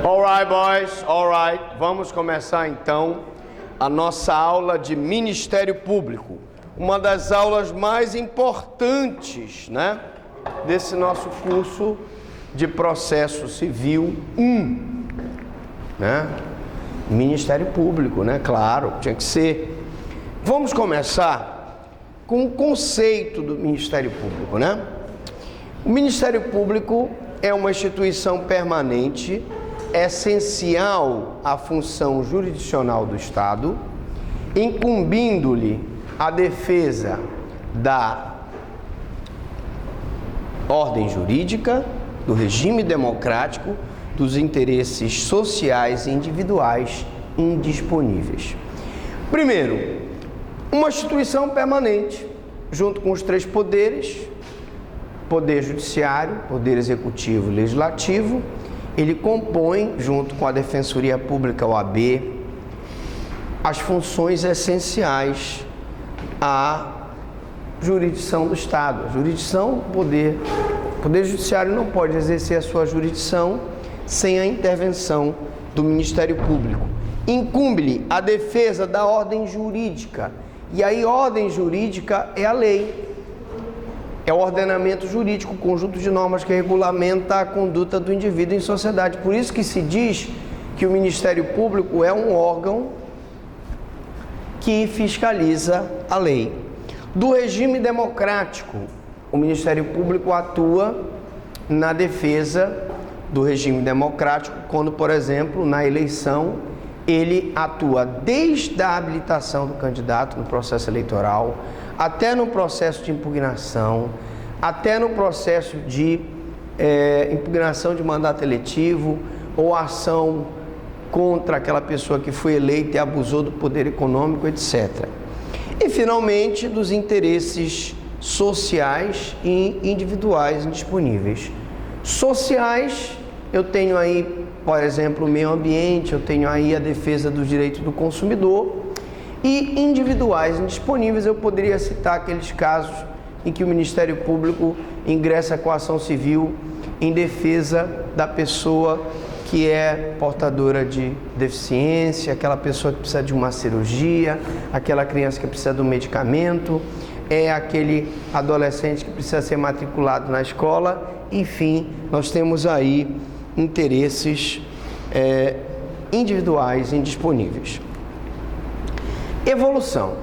Alright, boys, alright. Vamos começar então a nossa aula de Ministério Público. Uma das aulas mais importantes, né, desse nosso curso de Processo Civil 1, né? Ministério Público, né? Claro, tinha que ser. Vamos começar com o conceito do Ministério Público, né? O Ministério Público é uma instituição permanente, essencial à função jurisdicional do Estado, incumbindo-lhe a defesa da ordem jurídica, do regime democrático, dos interesses sociais e individuais indisponíveis. Primeiro, uma instituição permanente, junto com os três poderes, Poder Judiciário, Poder Executivo e Legislativo. Ele compõe, junto com a Defensoria Pública, OAB, as funções essenciais à jurisdição do Estado. A jurisdição, o Poder Judiciário não pode exercer a sua jurisdição sem a intervenção do Ministério Público. Incumbe-lhe a defesa da ordem jurídica. E aí, ordem jurídica é a lei. É o ordenamento jurídico, o conjunto de normas que regulamenta a conduta do indivíduo em sociedade. Por isso que se diz que o Ministério Público é um órgão que fiscaliza a lei. Do regime democrático, o Ministério Público atua na defesa do regime democrático, quando, por exemplo, na eleição, ele atua desde a habilitação do candidato no processo eleitoral, até no processo de impugnação, até no processo de impugnação de mandato eletivo ou ação contra aquela pessoa que foi eleita e abusou do poder econômico, etc. E, finalmente, dos interesses sociais e individuais indisponíveis. Sociais, eu tenho aí, por exemplo, o meio ambiente, eu tenho aí a defesa dos direitos do consumidor. E individuais indisponíveis, eu poderia citar aqueles casos em que o Ministério Público ingressa com a ação civil em defesa da pessoa que é portadora de deficiência, aquela pessoa que precisa de uma cirurgia, aquela criança que precisa de um medicamento, é aquele adolescente que precisa ser matriculado na escola. Enfim, nós temos aí interesses individuais indisponíveis. Evolução.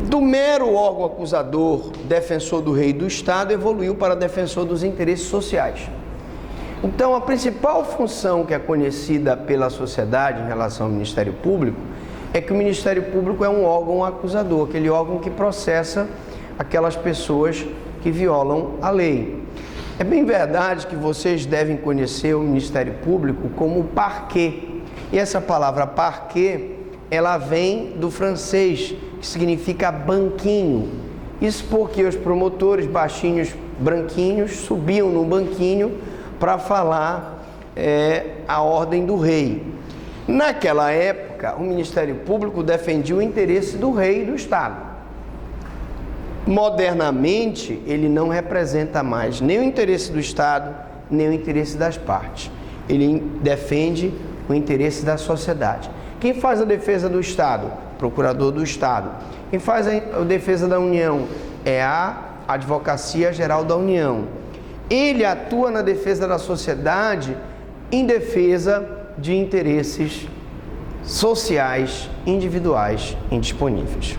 Do mero órgão acusador, defensor do rei e do Estado, evoluiu para defensor dos interesses sociais. Então, a principal função que é conhecida pela sociedade em relação ao Ministério Público é que o Ministério Público é um órgão acusador, aquele órgão que processa aquelas pessoas que violam a lei. É bem verdade que vocês devem conhecer o Ministério Público como parquet. E essa palavra parquet, ela vem do francês, que significa banquinho. Isso porque os promotores baixinhos, branquinhos, subiam no banquinho para falar a ordem do rei. Naquela época, o Ministério Público defendia o interesse do rei e do Estado. Modernamente, ele não representa mais nem o interesse do Estado, nem o interesse das partes. Ele defende o interesse da sociedade. Quem faz a defesa do Estado? Procurador do Estado. Quem faz a defesa da União? É a Advocacia Geral da União. Ele atua na defesa da sociedade em defesa de interesses sociais individuais indisponíveis.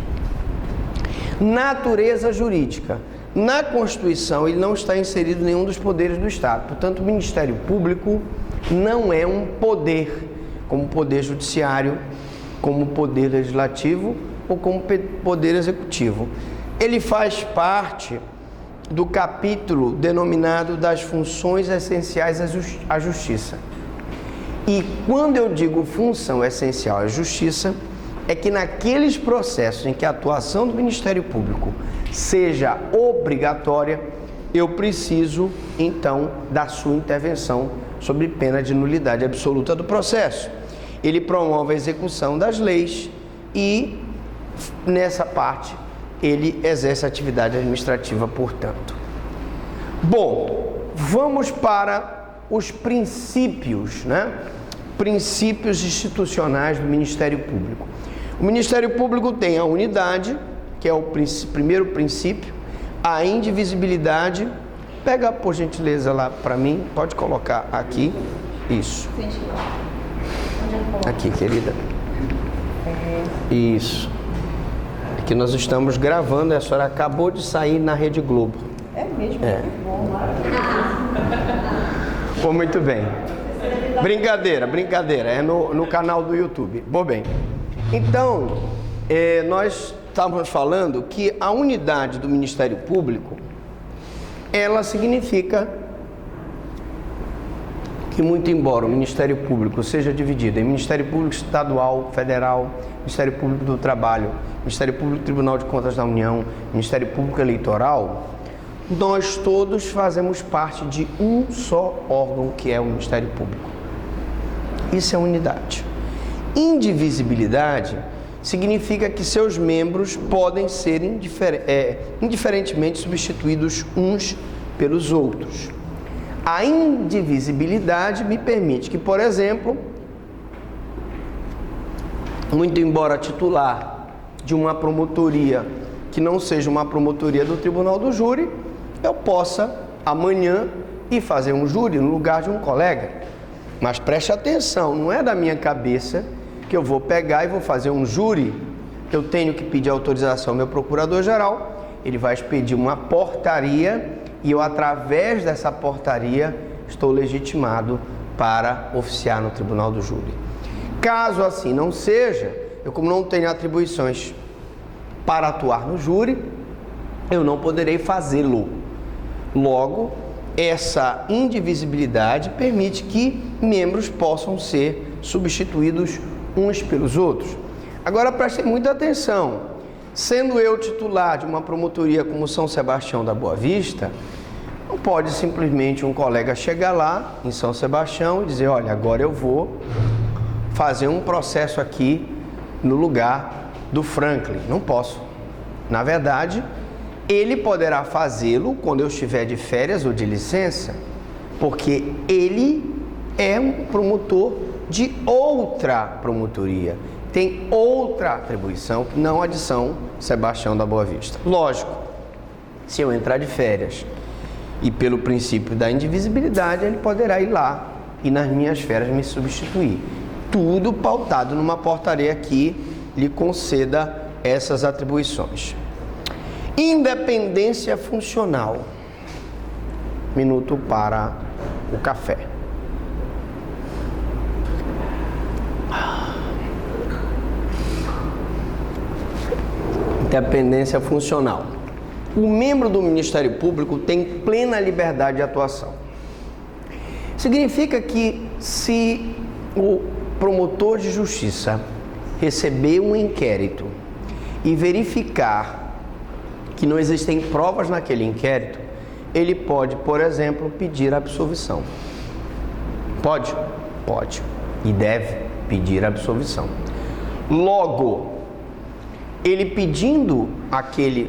Natureza jurídica. Na Constituição, ele não está inserido em nenhum dos poderes do Estado. Portanto, o Ministério Público não é um poder, como o Poder Judiciário, como o Poder Legislativo ou como o Poder Executivo. Ele faz parte do capítulo denominado das funções essenciais à Justiça. E quando eu digo função essencial à Justiça, é que naqueles processos em que a atuação do Ministério Público seja obrigatória, eu preciso, então, da sua intervenção sob pena de nulidade absoluta do processo. Ele promove a execução das leis e, nessa parte, ele exerce a atividade administrativa, portanto. Bom, vamos para os princípios, né? princípios institucionais do Ministério Público. O Ministério Público tem a unidade, que é o primeiro princípio, a indivisibilidade. Pega, por gentileza, lá para mim, pode colocar aqui, isso. Aqui, querida. Isso. Aqui nós estamos gravando, a senhora acabou de sair na Rede Globo. É mesmo? É. Pô, muito bem. Brincadeira, é no canal do YouTube. Bom, bem. Então, nós estávamos falando que a unidade do Ministério Público, ela significa que, muito embora o Ministério Público seja dividido em Ministério Público Estadual, Federal, Ministério Público do Trabalho, Ministério Público Tribunal de Contas da União, Ministério Público Eleitoral, nós todos fazemos parte de um só órgão, que é o Ministério Público. Isso é unidade. Indivisibilidade significa que seus membros podem ser indiferentemente substituídos uns pelos outros. A indivisibilidade me permite que, por exemplo, muito embora titular de uma promotoria que não seja uma promotoria do Tribunal do Júri, eu possa amanhã ir fazer um júri no lugar de um colega. Mas preste atenção, não é da minha cabeça que eu vou pegar e vou fazer um júri. Eu tenho que pedir autorização ao meu procurador-geral, ele vai expedir uma portaria e eu, através dessa portaria, estou legitimado para oficiar no Tribunal do Júri. Caso assim não seja, eu, como não tenho atribuições para atuar no júri, eu não poderei fazê-lo. Logo, essa indivisibilidade permite que membros possam ser substituídos uns pelos outros. Agora prestem muita atenção. Sendo eu titular de uma promotoria como São Sebastião da Boa Vista, não pode simplesmente um colega chegar lá em São Sebastião e dizer: olha, agora eu vou fazer um processo aqui no lugar do Franklin. Não posso. Na verdade, ele poderá fazê-lo quando eu estiver de férias ou de licença, porque ele é um promotor de outra promotoria, tem outra atribuição que não a de São Sebastião da Boa Vista. Lógico, se eu entrar de férias e pelo princípio da indivisibilidade, ele poderá ir lá e nas minhas férias me substituir. Tudo pautado numa portaria que lhe conceda essas atribuições. Independência funcional. Minuto para o café. Independência funcional. O membro do Ministério Público tem plena liberdade de atuação. Significa que, se o promotor de justiça receber um inquérito e verificar que não existem provas naquele inquérito, ele pode, por exemplo, pedir absolvição. Pode? Pode. E deve pedir absolvição. Logo, ele pedindo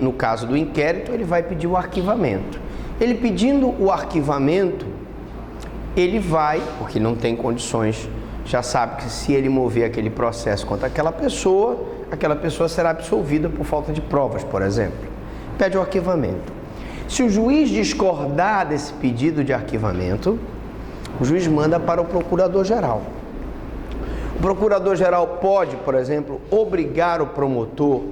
no caso do inquérito, ele vai pedir o arquivamento. Ele pedindo o arquivamento, ele vai, porque não tem condições, já sabe que se ele mover aquele processo contra aquela pessoa será absolvida por falta de provas, por exemplo. Pede o arquivamento. Se o juiz discordar desse pedido de arquivamento, o juiz manda para o procurador-geral. O procurador-geral pode, por exemplo, obrigar o promotor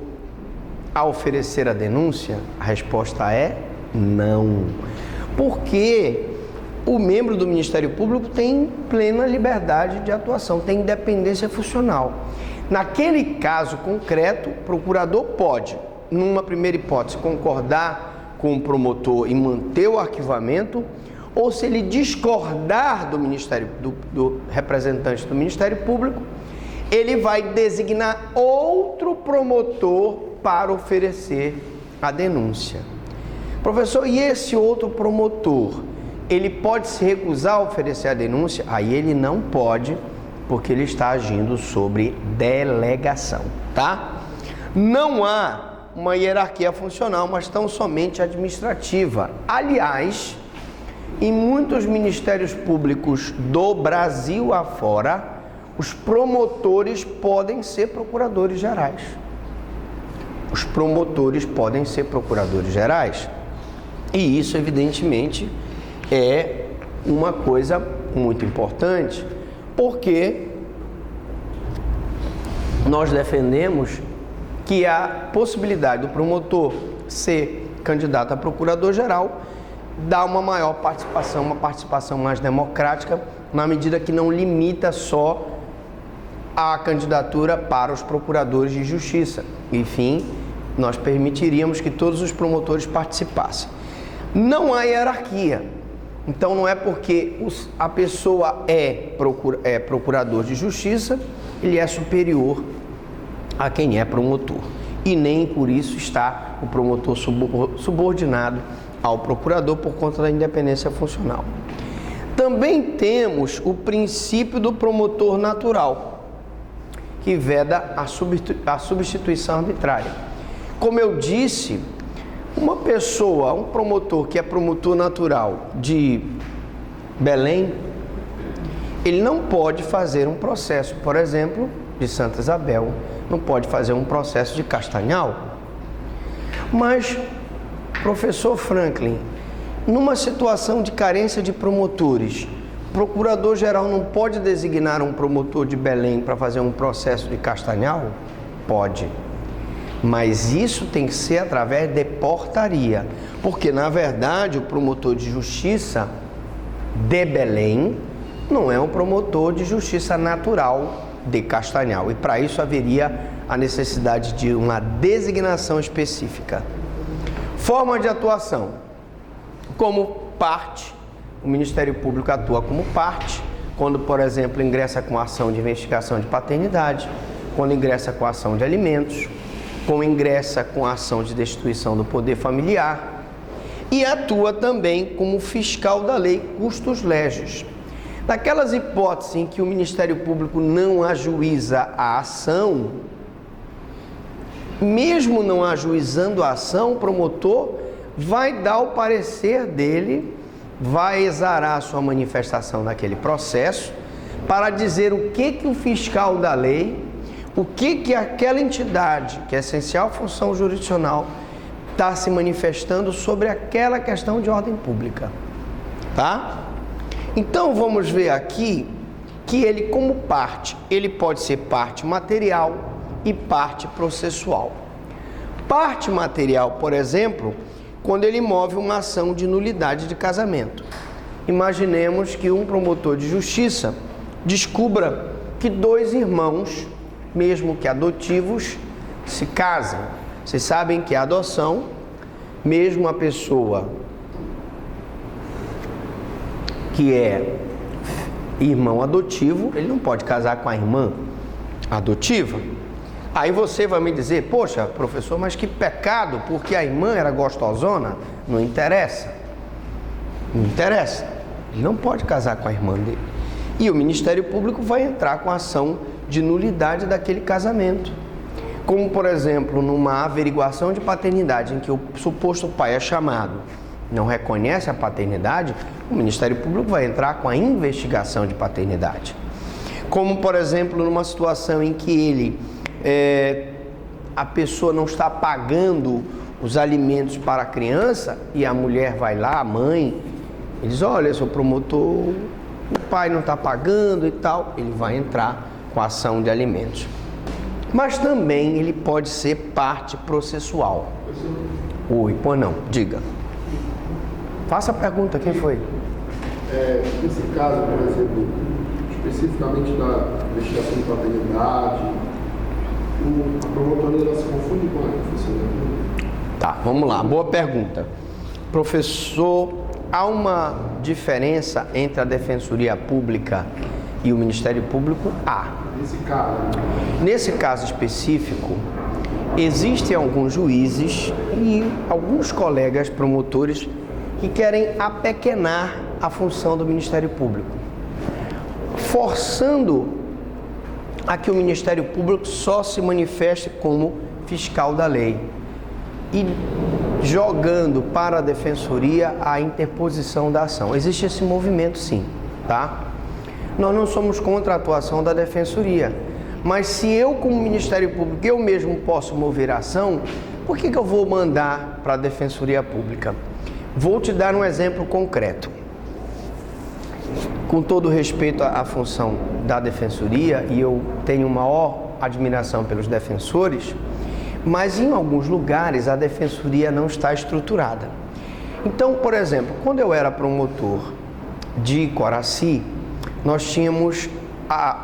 a oferecer a denúncia? A resposta é não. Porque o membro do Ministério Público tem plena liberdade de atuação, tem independência funcional. Naquele caso concreto, o procurador pode, numa primeira hipótese, concordar com o promotor e manter o arquivamento, ou, se ele discordar do representante do Ministério Público, ele vai designar outro promotor para oferecer a denúncia. Professor, e esse outro promotor, ele pode se recusar a oferecer a denúncia? Aí ele não pode, porque ele está agindo sobre delegação, tá? Não há uma hierarquia funcional, mas tão somente administrativa. Aliás, em muitos ministérios públicos do Brasil afora, os promotores podem ser procuradores gerais. Os promotores podem ser procuradores gerais. E isso, evidentemente, é uma coisa muito importante, porque nós defendemos que a possibilidade do promotor ser candidato a procurador-geral dá uma maior participação, uma participação mais democrática, na medida que não limita só a candidatura para os procuradores de justiça. Enfim, nós permitiríamos que todos os promotores participassem. Não há hierarquia. Então, não é porque a pessoa é procurador de justiça, ele é superior a quem é promotor. E nem por isso está o promotor subordinado ao procurador por conta da independência funcional. Também temos o princípio do promotor natural, que veda a substituição arbitrária. Como eu disse, uma pessoa, um promotor que é promotor natural de Belém, ele não pode fazer um processo, por exemplo, de Santa Isabel, não pode fazer um processo de Castanhal. Mas, professor Franklin, numa situação de carência de promotores, o procurador-geral não pode designar um promotor de Belém para fazer um processo de Castanhal? Pode. Mas isso tem que ser através de portaria, porque, na verdade, o promotor de justiça de Belém não é um promotor de justiça natural de Castanhal, e para isso haveria a necessidade de uma designação específica. Forma de atuação. Como parte, o Ministério Público atua como parte, quando, por exemplo, ingressa com ação de investigação de paternidade, quando ingressa com ação de alimentos, quando ingressa com ação de destituição do poder familiar, e atua também como fiscal da lei custos legis. Naquelas hipóteses em que o Ministério Público não ajuiza a ação, mesmo não ajuizando a ação, o promotor vai dar o parecer dele, vai exarar a sua manifestação naquele processo, para dizer o que o fiscal da lei, o que aquela entidade, que é essencial função jurisdicional, está se manifestando sobre aquela questão de ordem pública. Tá? Então, vamos ver aqui que ele, como parte, ele pode ser parte material e parte processual. Parte material, por exemplo, quando ele move uma ação de nulidade de casamento. Imaginemos que um promotor de justiça descubra que dois irmãos, mesmo que adotivos, se casam. Vocês sabem que a adoção, mesmo a pessoa que é irmão adotivo, ele não pode casar com a irmã adotiva. Aí você vai me dizer, poxa, professor, mas que pecado, porque a irmã era gostosona? Não interessa. Não interessa. Ele não pode casar com a irmã dele. E o Ministério Público vai entrar com a ação de nulidade daquele casamento. Como, por exemplo, numa averiguação de paternidade, em que o suposto pai é chamado, não reconhece a paternidade, o Ministério Público vai entrar com a investigação de paternidade. Como, por exemplo, numa situação em que a pessoa não está pagando os alimentos para a criança e a mulher vai lá, a mãe, e diz, olha, seu promotor, o pai não está pagando e tal, ele vai entrar com a ação de alimentos. Mas também ele pode ser parte processual. Oi, pô, não, diga. Faça a pergunta, quem foi? Nesse caso, por exemplo, especificamente da investigação de paternidade, a promotoria se confunde com a defensoria? Tá, vamos lá, boa pergunta. Professor, há uma diferença entre a Defensoria Pública e o Ministério Público? Há. Nesse caso específico, existem alguns juízes e alguns colegas promotores que querem apequenar a função do Ministério Público, forçando a que o Ministério Público só se manifeste como fiscal da lei e jogando para a Defensoria a interposição da ação. Existe esse movimento, sim, tá? Nós não somos contra a atuação da Defensoria, mas se eu, como Ministério Público, eu mesmo posso mover a ação, por que eu vou mandar para a Defensoria Pública? Vou te dar um exemplo concreto. Com todo respeito à função da Defensoria, e eu tenho maior admiração pelos defensores, mas em alguns lugares a Defensoria não está estruturada. Então, por exemplo, quando eu era promotor de Coraci, nós tínhamos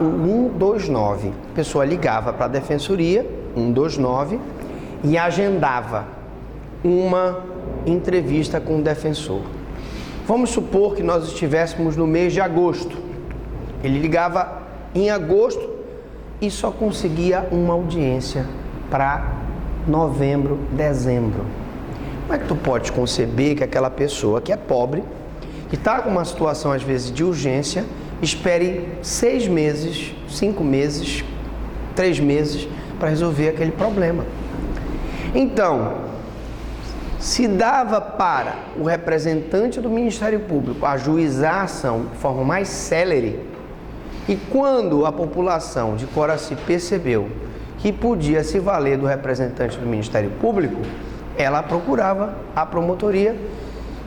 o 129. A pessoa ligava para a Defensoria, 129, e agendava uma entrevista com o defensor. Vamos supor que nós estivéssemos no mês de agosto. Ele ligava em agosto e só conseguia uma audiência para novembro, dezembro. Como é que tu pode conceber que aquela pessoa que é pobre, que está com uma situação às vezes de urgência, espere 6 meses, 5 meses, 3 meses para resolver aquele problema? Então, se dava para o representante do Ministério Público ajuizar a ação de forma mais célere, e quando a população de Coraci percebeu que podia se valer do representante do Ministério Público, ela procurava a promotoria,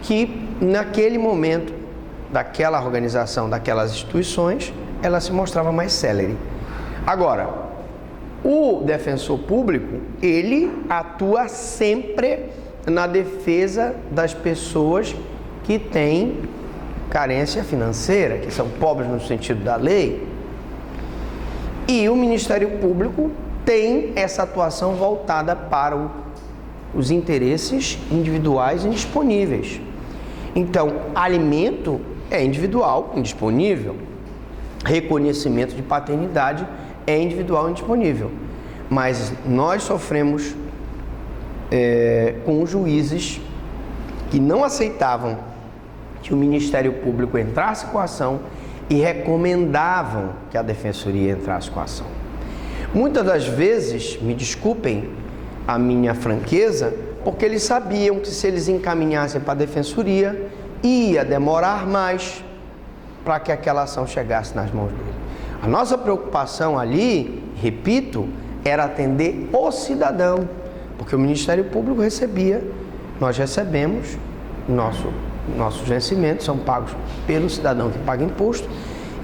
que naquele momento, daquela organização, daquelas instituições, ela se mostrava mais célere. Agora, o defensor público, ele atua sempre na defesa das pessoas que têm carência financeira, que são pobres no sentido da lei. E o Ministério Público tem essa atuação voltada para os interesses individuais indisponíveis. Então, alimento é individual, indisponível. Reconhecimento de paternidade é individual, indisponível. Mas nós sofremos com juízes que não aceitavam que o Ministério Público entrasse com a ação e recomendavam que a Defensoria entrasse com a ação. Muitas das vezes, me desculpem a minha franqueza, porque eles sabiam que se eles encaminhassem para a Defensoria, ia demorar mais para que aquela ação chegasse nas mãos dele. A nossa preocupação ali, repito, era atender o cidadão, porque o Ministério Público nós recebemos, nossos vencimentos são pagos pelo cidadão que paga imposto,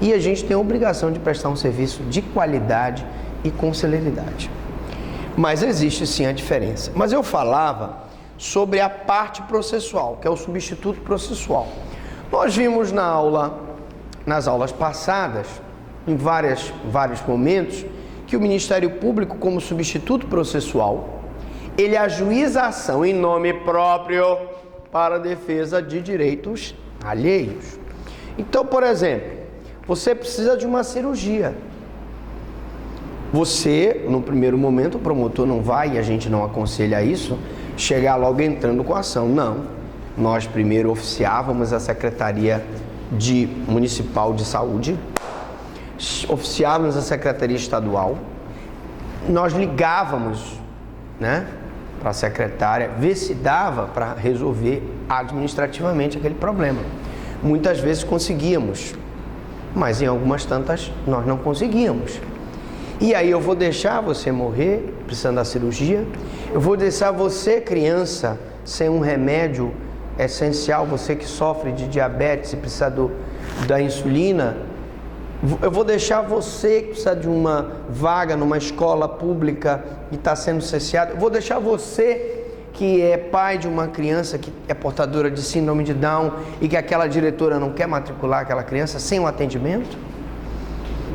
e a gente tem a obrigação de prestar um serviço de qualidade e com celeridade. Mas existe sim a diferença. Mas eu falava sobre a parte processual, que é o substituto processual. Nós vimos nas aulas passadas, em vários momentos, que o Ministério Público, como substituto processual, ele ajuiza a ação em nome próprio para a defesa de direitos alheios. Então, por exemplo, você precisa de uma cirurgia. Você, no primeiro momento, o promotor não vai, e a gente não aconselha isso, chegar logo entrando com a ação. Não. Nós primeiro oficiávamos a Secretaria Municipal de Saúde, oficiávamos a Secretaria Estadual, nós ligávamos, para a secretária, ver se dava para resolver administrativamente aquele problema. Muitas vezes conseguíamos, mas em algumas tantas nós não conseguíamos. E aí eu vou deixar você morrer precisando da cirurgia, eu vou deixar você, criança, sem um remédio essencial, você que sofre de diabetes e precisa da insulina, eu vou deixar você que precisa de uma vaga numa escola pública e está sendo cesseado, eu vou deixar você que é pai de uma criança que é portadora de síndrome de Down e que aquela diretora não quer matricular aquela criança sem um atendimento.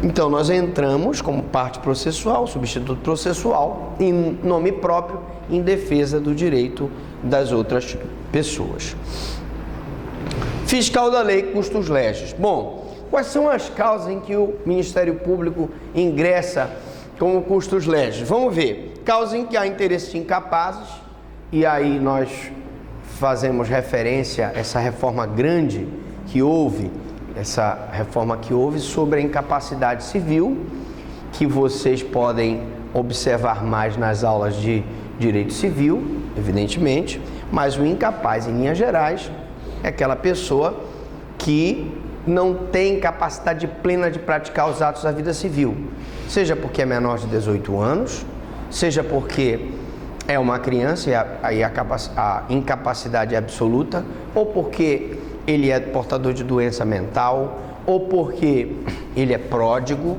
Então nós entramos como parte processual, substituto processual, em nome próprio, em defesa do direito das outras pessoas. Fiscal da lei, custos legis. Bom, quais são as causas em que o Ministério Público ingressa como custos legis? Vamos ver. Causas em que há interesse de incapazes, e aí nós fazemos referência a essa reforma grande que houve, sobre a incapacidade civil, que vocês podem observar mais nas aulas de direito civil, evidentemente, mas o incapaz, em linhas gerais, é aquela pessoa que não tem capacidade plena de praticar os atos da vida civil, seja porque é menor de 18 anos, seja porque é uma criança e a incapacidade é absoluta, ou porque ele é portador de doença mental, ou porque ele é pródigo,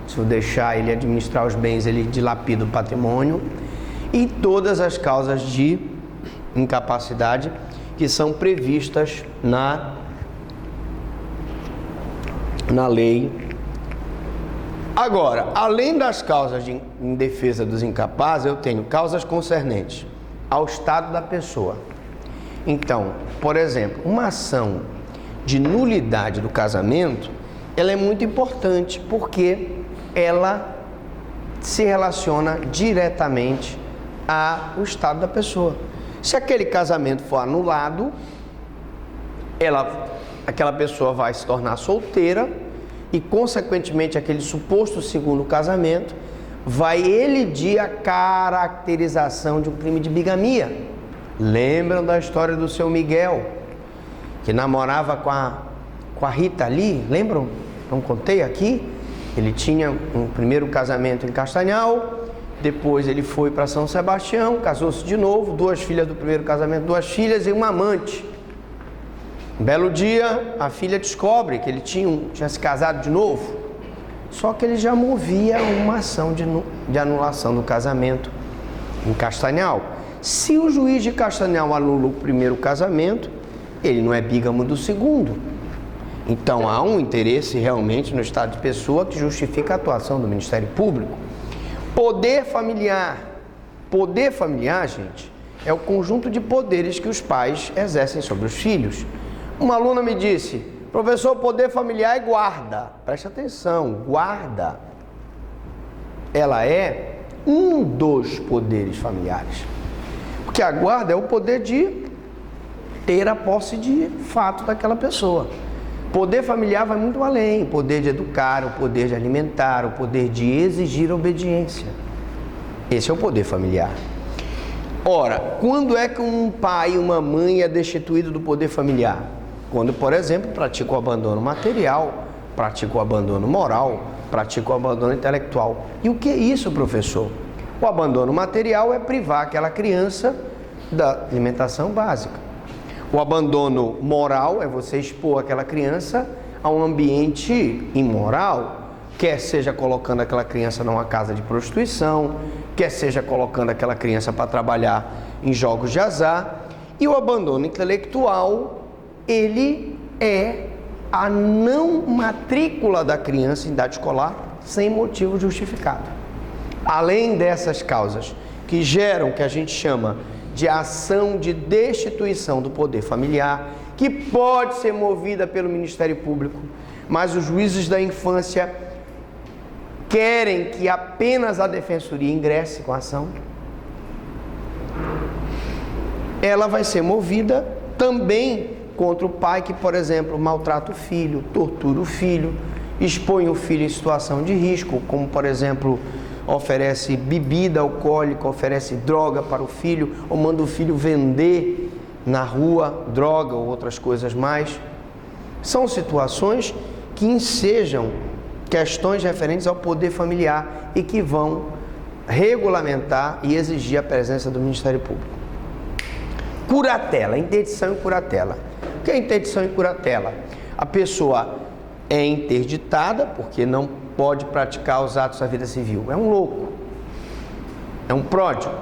se eu deixar ele administrar os bens, ele dilapida o patrimônio, e todas as causas de incapacidade que são previstas na lei. Agora, além das causas em defesa dos incapazes, eu tenho causas concernentes ao estado da pessoa. Então, por exemplo, uma ação de nulidade do casamento, ela é muito importante porque ela se relaciona diretamente ao estado da pessoa. Se aquele casamento for anulado, aquela pessoa vai se tornar solteira e, consequentemente, aquele suposto segundo casamento vai elidir a caracterização de um crime de bigamia. Lembram da história do seu Miguel, que namorava com a Rita ali? Lembram? Não contei aqui? Ele tinha um primeiro casamento em Castanhal, depois ele foi para São Sebastião, casou-se de novo, 2 filhas do primeiro casamento, 2 filhas e uma amante. Um belo dia, a filha descobre que ele tinha se casado de novo, só que ele já movia uma ação de anulação do casamento em Castanhal. Se o juiz de Castanhal anula o primeiro casamento, ele não é bígamo do segundo. Então há um interesse realmente no estado de pessoa que justifica a atuação do Ministério Público. Poder familiar. Poder familiar, gente, é o conjunto de poderes que os pais exercem sobre os filhos. Uma aluna me disse: professor, poder familiar é guarda. Preste atenção, guarda. Ela é um dos poderes familiares. Porque a guarda é o poder de ter a posse de fato daquela pessoa. Poder familiar vai muito além, o poder de educar, o poder de alimentar, o poder de exigir obediência. Esse é o poder familiar. Ora, quando é que um pai e uma mãe é destituído do poder familiar? Quando, por exemplo, pratica o abandono material, pratica o abandono moral, pratica o abandono intelectual. E o que é isso, professor? O abandono material é privar aquela criança da alimentação básica. O abandono moral é você expor aquela criança a um ambiente imoral, quer seja colocando aquela criança numa casa de prostituição, quer seja colocando aquela criança para trabalhar em jogos de azar. E o abandono intelectual, ele é a não matrícula da criança em idade escolar sem motivo justificado. Além dessas causas que geram o que a gente chama de ação de destituição do poder familiar, que pode ser movida pelo Ministério Público, mas os juízes da infância querem que apenas a Defensoria ingresse com a ação. Ela vai ser movida também contra o pai que, por exemplo, maltrata o filho, tortura o filho, expõe o filho em situação de risco, como, por exemplo, oferece bebida alcoólica, oferece droga para o filho, ou manda o filho vender na rua droga ou outras coisas mais. São situações que ensejam questões referentes ao poder familiar e que vão regulamentar e exigir a presença do Ministério Público. Curatela, interdição e curatela. O que é interdição e curatela? A pessoa é interditada porque não pode praticar os atos da vida civil. É um louco, é um pródigo.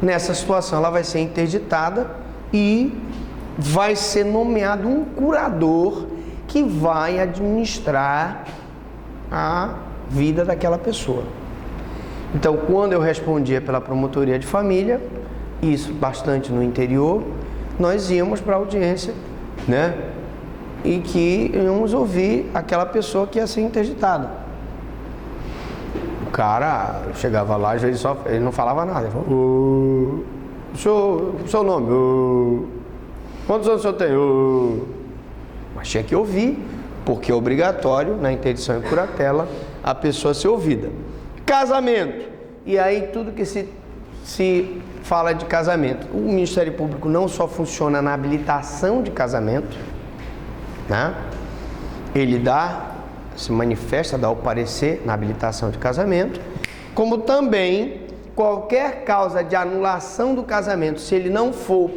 Nessa situação ela vai ser interditada e vai ser nomeado um curador que vai administrar a vida daquela pessoa. Então, quando eu respondia pela promotoria de família, isso bastante no interior, nós íamos para a audiência, né? E que íamos ouvir aquela pessoa que ia ser interditada. O cara chegava lá, ele não falava nada. Ele falou: seu nome? Quantos anos o senhor tem? Mas tinha que ouvir, porque é obrigatório, na interdição e curatela, a pessoa ser ouvida. Casamento. E aí tudo que se fala de casamento. O Ministério Público não só funciona na habilitação de casamento, né? Ele se manifesta, dá o parecer na habilitação de casamento, como também qualquer causa de anulação do casamento, se ele não for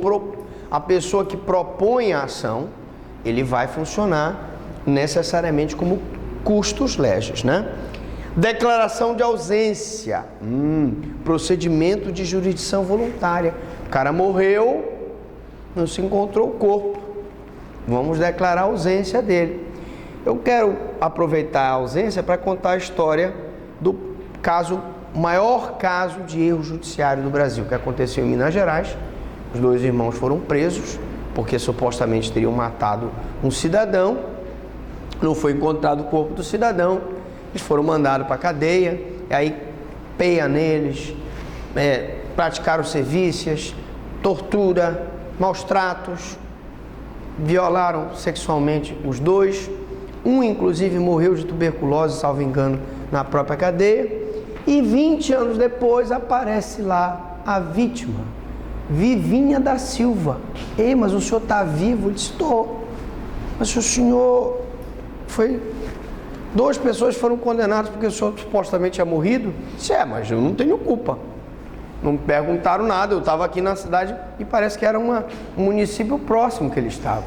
a pessoa que propõe a ação, ele vai funcionar necessariamente como custos legis, né? Declaração de ausência, procedimento de jurisdição voluntária. O cara morreu, não se encontrou o corpo, vamos declarar a ausência dele. Eu quero aproveitar a ausência para contar a história do maior caso de erro judiciário do Brasil, que aconteceu em Minas Gerais. Os 2 irmãos foram presos porque supostamente teriam matado um cidadão. Não foi encontrado o corpo do cidadão. Eles foram mandados para a cadeia, e aí peia neles, praticaram sevícias, tortura, maus tratos, violaram sexualmente os 2. Um, inclusive, morreu de tuberculose, salvo engano, na própria cadeia. E 20 anos depois aparece lá a vítima, Vivinha da Silva. Ei, mas o senhor está vivo? Ele disse, estou. Mas o senhor foi... 2 pessoas foram condenadas porque o senhor supostamente tinha morrido. Disse, mas eu não tenho culpa. Não me perguntaram nada, eu estava aqui na cidade e parece que era um município próximo que ele estava.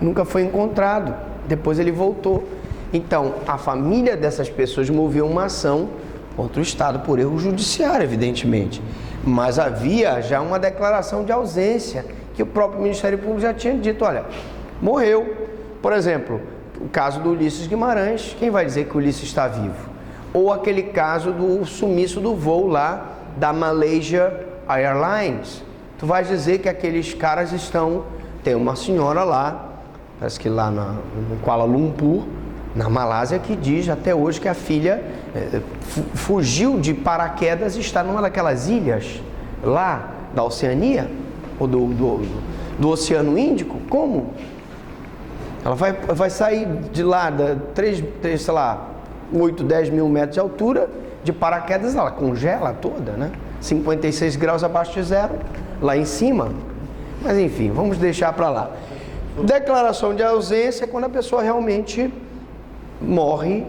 Nunca foi encontrado. Depois ele voltou. Então, a família dessas pessoas moveu uma ação contra o Estado por erro judiciário, evidentemente. Mas havia já uma declaração de ausência, que o próprio Ministério Público já tinha dito, olha, morreu. Por exemplo, o caso do Ulisses Guimarães, quem vai dizer que o Ulisses está vivo? Ou aquele caso do sumiço do voo lá da Malaysia Airlines. Tu vais dizer que aqueles caras tem uma senhora lá, parece que lá no Kuala Lumpur, na Malásia, que diz até hoje que a filha fugiu de paraquedas e está numa daquelas ilhas lá da Oceania, ou do Oceano Índico. Como? Ela vai sair de lá, 8, 10 mil metros de altura, de paraquedas, ela congela toda, né? 56 graus abaixo de zero, lá em cima. Mas enfim, vamos deixar para lá. Declaração de ausência é quando a pessoa realmente morre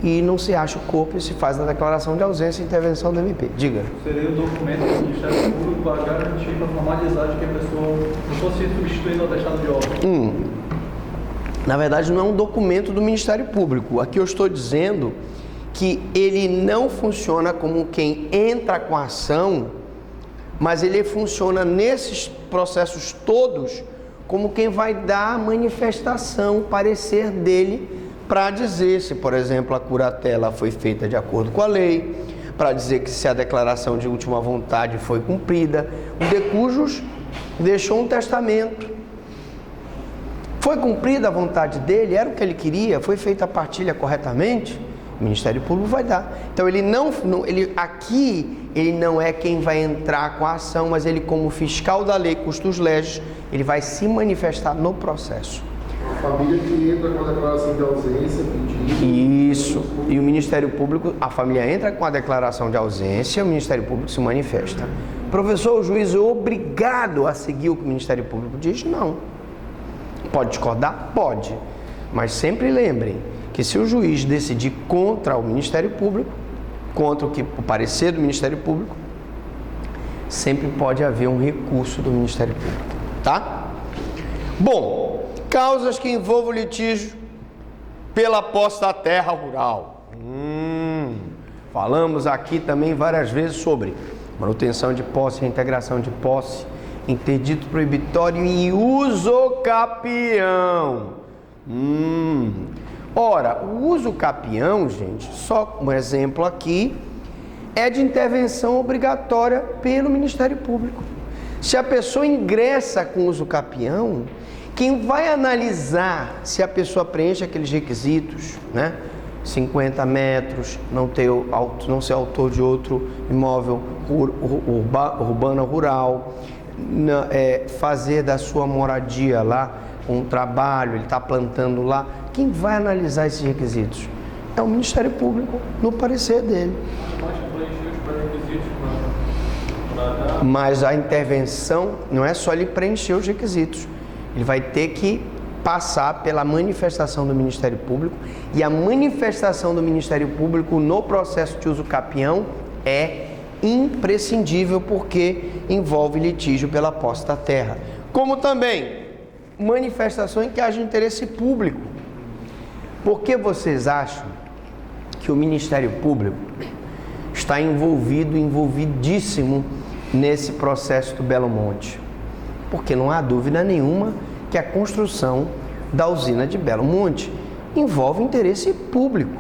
e não se acha o corpo e se faz a declaração de ausência e intervenção do MP. Diga. Seria o documento do Ministério Público para garantir, para formalizar de que a pessoa não fosse substituída ao atestado de óbito. Na verdade, não é um documento do Ministério Público. Aqui eu estou dizendo que ele não funciona como quem entra com a ação, mas ele funciona nesses processos todos como quem vai dar a manifestação, o parecer dele, para dizer se, por exemplo, a curatela foi feita de acordo com a lei, para dizer que se a declaração de última vontade foi cumprida. O de cujos deixou um testamento. Foi cumprida a vontade dele, era o que ele queria, foi feita a partilha corretamente, o Ministério Público vai dar. Então ele ele não é quem vai entrar com a ação, mas ele, como fiscal da lei custos legis, ele vai se manifestar no processo. A família que entra com a declaração de ausência, pedido... Isso. E o Ministério Público, a família entra com a declaração de ausência, o Ministério Público se manifesta. Professor, o juiz é obrigado a seguir o que o Ministério Público diz? Não. Pode discordar? Pode. Mas sempre lembrem que se o juiz decidir contra o Ministério Público, contra o parecer do Ministério Público, sempre pode haver um recurso do Ministério Público. Tá? Bom, causas que envolvam litígio pela posse da terra rural. Falamos aqui também várias vezes sobre manutenção de posse, reintegração de posse, interdito proibitório e uso capião. Ora, o uso capião, gente, só um exemplo aqui, é de intervenção obrigatória pelo Ministério Público. Se a pessoa ingressa com uso capião, quem vai analisar se a pessoa preenche aqueles requisitos, né? 50 metros, não ser autor de outro imóvel urbano rural, fazer da sua moradia lá um trabalho, ele está plantando lá. Quem vai analisar esses requisitos? É o Ministério Público, no parecer dele. Mas a intervenção não é só ele preencher os requisitos. Ele vai ter que passar pela manifestação do Ministério Público, e a manifestação do Ministério Público no processo de uso capião é imprescindível porque envolve litígio pela posse da terra. Como também manifestação em que haja interesse público. Por que vocês acham que o Ministério Público está envolvidíssimo nesse processo do Belo Monte? Porque não há dúvida nenhuma que a construção da usina de Belo Monte envolve interesse público.